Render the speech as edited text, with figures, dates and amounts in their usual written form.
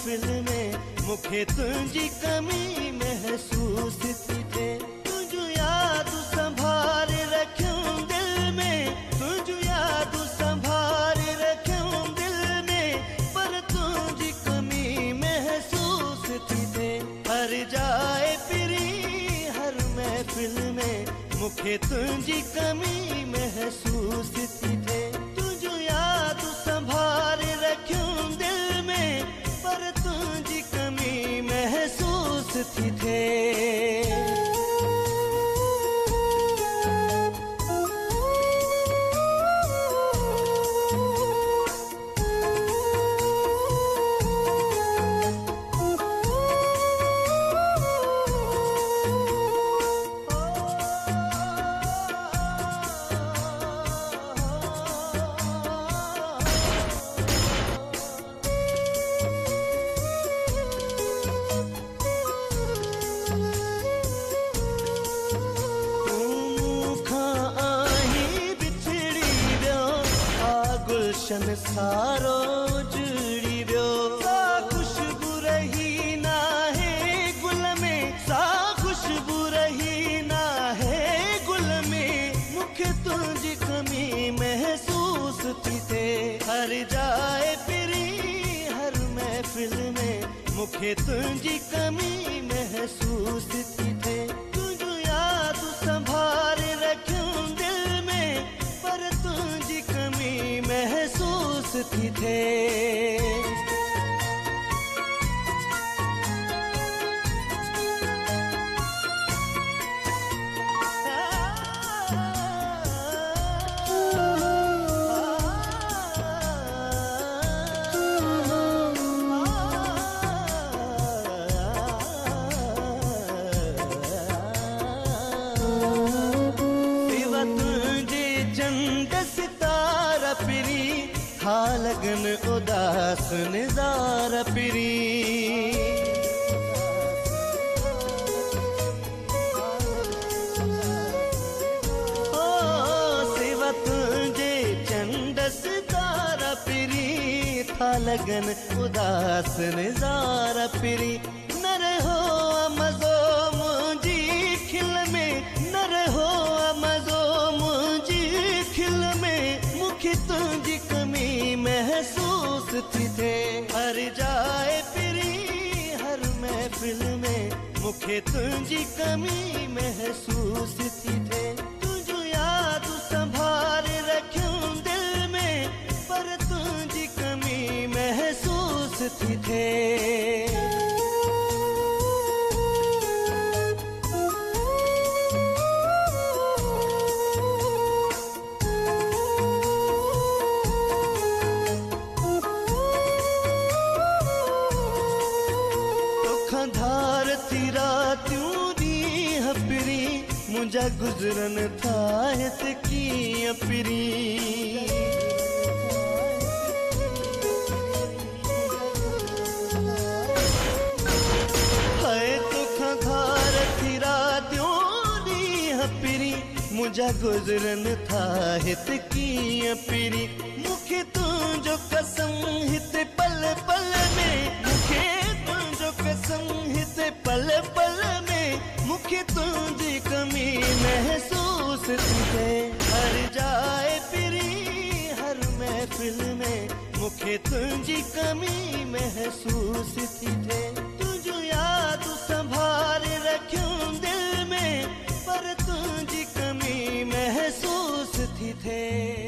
महफिल में मुखे तुझी कमी महसूस थी थे। तुझु याद संभाल रखूं दिल में, तुझु याद संभाल रखूं दिल में, पर तुझी कमी महसूस थी थे। हर जाए फिरी हर महफिल में मुखे तुझी कमी महसूस थी थे। तुझु याद संभाल रखूं दिल में, पर तुझी कमी महसूस थी थे। गुलशन सारो जुड़ी वियो, सा खुशबू रही ना है गुल में, सा खुशबू रही ना है गुल में, मुखे तुझी कमी महसूस थी थे। हर जाए फिरी हर महफिल में मुखे तुझी कमी महसूस थी थे। तुझु याद संभाल रखूं दिल में, पर तुझी कमी महसूस थी थे। हा लगन उदास नज़ारा पिरी, ओ सिवा तुझे चंद सितारा पिरी, था लगन उदास नज़ारा पिरी। न रहो मज़ो मुझी खिल में, न रहो मज़ो मुझी खिल में, मुखे तुझी कमी महसूस थी थे। हर जाए फिरी हर महफिल में मुखे तुझी कमी महसूस थी थे। तुझु याद संभाल रखूं दिल में, पर तुझी कमी महसूस थी थे। धार थी रातियों दी हपरी, मुझा गुजरन था हित की अपरी। हाय तुखा धार थी रातियों दी हपरी, मुझा गुजरन था हित की अपरी। मुखे तुझो कसम हित पल पल में, मुखे कसम हित पल पल में, मुखे तुझी कमी महसूस थी थे। हर जाए फिरी हर महफिल में मुखे तुझी कमी महसूस थी थे। तुझु याद संभाल रखूं दिल में, पर तुझी कमी महसूस थी थे।